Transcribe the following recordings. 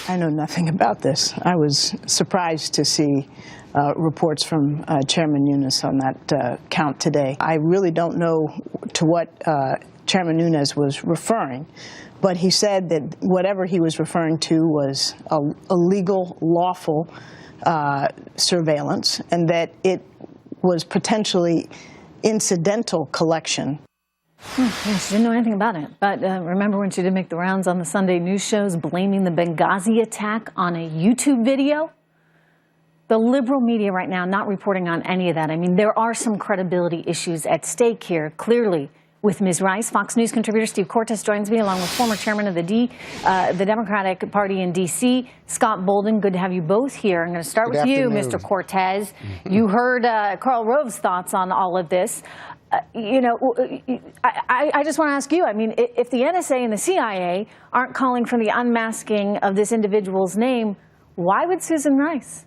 I know nothing about this. I was surprised to see reports from Chairman Nunes on that count today. I really don't know to what Chairman Nunes was referring, but he said that whatever he was referring to was a legal, lawful surveillance, and that it was potentially incidental collection. Yeah, she didn't know anything about it. But remember when she did make the rounds on the Sunday news shows blaming the Benghazi attack on a YouTube video? The liberal media right now not reporting on any of that. I mean, there are some credibility issues at stake here, clearly, with Ms. Rice. Fox News contributor Steve Cortes joins me, along with former chairman of the Democratic Party in D.C., Scott Bolden. Good to have you both here. I'm going to start with you, Mr. Cortes. You heard Karl Rove's thoughts on all of this. You know, I just want to ask you, I mean, if the NSA and the CIA aren't calling for the unmasking of this individual's name, why would Susan Rice?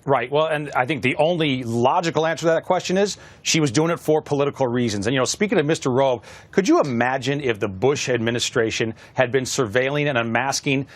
Right. Well, and I think the only logical answer to that question is she was doing it for political reasons. And, you know, speaking of Mr. Rove, could you imagine if the Bush administration had been surveilling and unmasking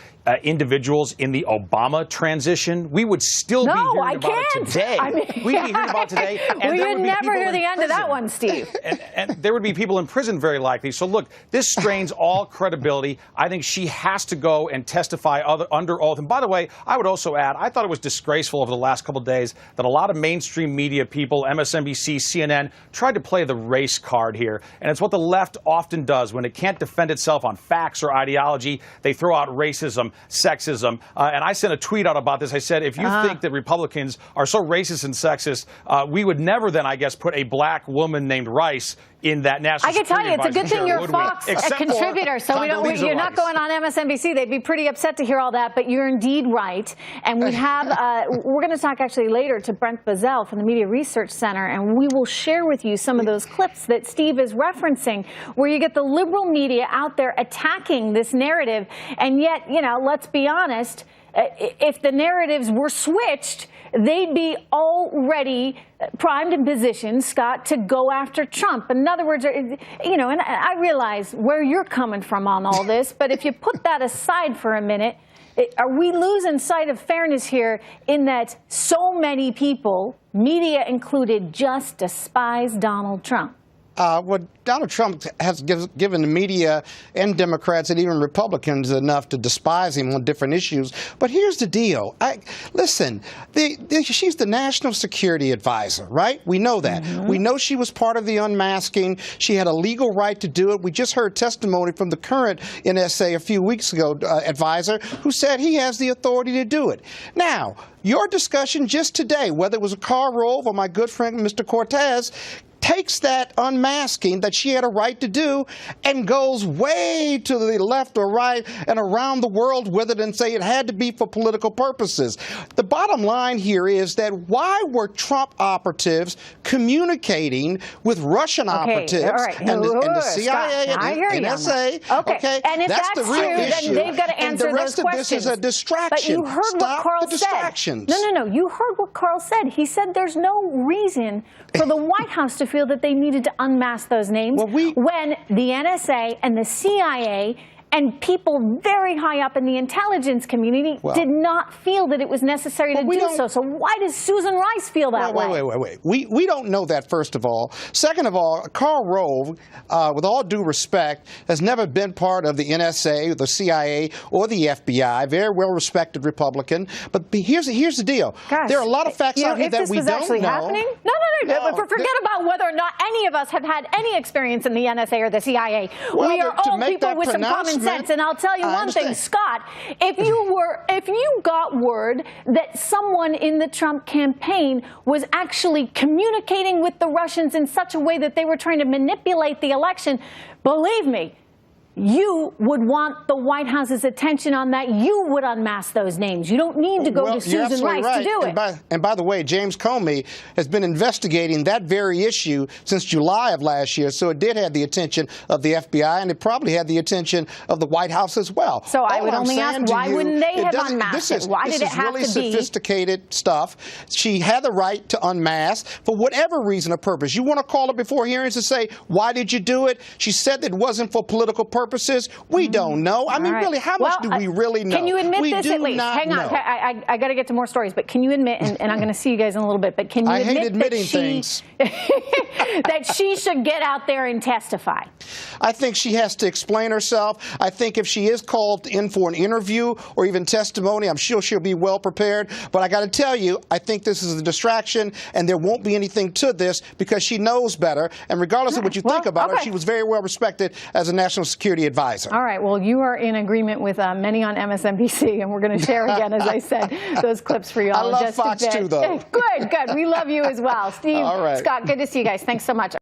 individuals in the Obama transition? We would still be hearing about it today. I mean, we'd be hearing about it today. And we would never hear the end of that one, Steve. And there would be people in prison very likely. So, look, this strains all credibility. I think she has to go and testify under oath. And by the way, I would also add, I thought it was disgraceful over the last couple of days that a lot of mainstream media people, MSNBC, CNN, tried to play the race card here. And it's what the left often does. When it can't defend itself on facts or ideology, they throw out racism, sexism. And I sent a tweet out about this. I said, if you think that Republicans are so racist and sexist, we would never then, I guess, put a black woman named Rice in that national security. I can tell you, it's a good thing you're Fox a contributor, so you're not going on MSNBC. They'd be pretty upset to hear all that, but you're indeed right. And we have, we're going to talk actually later to Brent Bazell from the Media Research Center, and we will share with you some of those clips that Steve is referencing, where you get the liberal media out there attacking this narrative, and yet, you know, let's be honest, if the narratives were switched, they'd be already primed in position, Scott, to go after Trump. In other words, you know, and I realize where you're coming from on all this, but if you put that aside for a minute, are we losing sight of fairness here in that so many people, media included, just despise Donald Trump? Well, Donald Trump has given the media and Democrats and even Republicans enough to despise him on different issues. But here's the deal. Listen, she's the national security advisor, right? We know that. We know she was part of the unmasking. She had a legal right to do it. We just heard testimony from the current NSA a few weeks ago, advisor, who said he has the authority to do it. Now, your discussion just today, whether it was Karl Rove or my good friend Mr. Cortes, takes that unmasking that she had a right to do and goes way to the left or right and around the world with it and say it had to be for political purposes. The bottom line here is that why were Trump operatives communicating with Russian operatives and the CIA and NSA? Okay. And if that's the real true, issue. then they've got to answer those questions. And the rest of this is a distraction. But you heard Stop what Karl the distractions. said. No. You heard what Karl said. He said there's no reason for the White House to feel that they needed to unmask those names when the NSA and the CIA and people very high up in the intelligence community did not feel that it was necessary to do so. So why does Susan Rice feel that way? Wait. We don't know that, first of all. Second of all, Karl Rove, with all due respect, has never been part of the NSA, the CIA, or the FBI. Very well-respected Republican. But here's the deal. Gosh, there are a lot of facts out here that we don't know. Actually happening? No. Forget about whether or not any of us have had any experience in the NSA or the CIA. We are all people with some common sense. And I'll tell you one thing, Scott, if you got word that someone in the Trump campaign was actually communicating with the Russians in such a way that they were trying to manipulate the election, believe me, you would want the White House's attention on that. You would unmask those names. You don't need to go to Susan Rice to do it. And by the way, James Comey has been investigating that very issue since July of last year, so it did have the attention of the FBI, and it probably had the attention of the White House as well. So I would only ask, why wouldn't they have unmasked it? Why did it have to be? This is really sophisticated stuff. She had the right to unmask for whatever reason or purpose. You want to call her before hearings and say, why did you do it? She said that it wasn't for political purposes. purposes? We don't know. I mean, really, how much do we really know? Can you admit this at least? Hang on. I got to get to more stories, but can you admit, and I'm going to see you guys in a little bit, but can you admit that she should get out there and testify? I think she has to explain herself. I think if she is called in for an interview or even testimony, I'm sure she'll be well prepared. But I got to tell you, I think this is a distraction, and there won't be anything to this because she knows better. And regardless of what you think about her, she was very well respected as a national security advisor. All right. Well, you are in agreement with many on MSNBC, and we're going to share again, as I said, those clips for you all. I love Fox too, though. Good, good. We love you as well. Steve, Scott, good to see you guys. Thanks so much.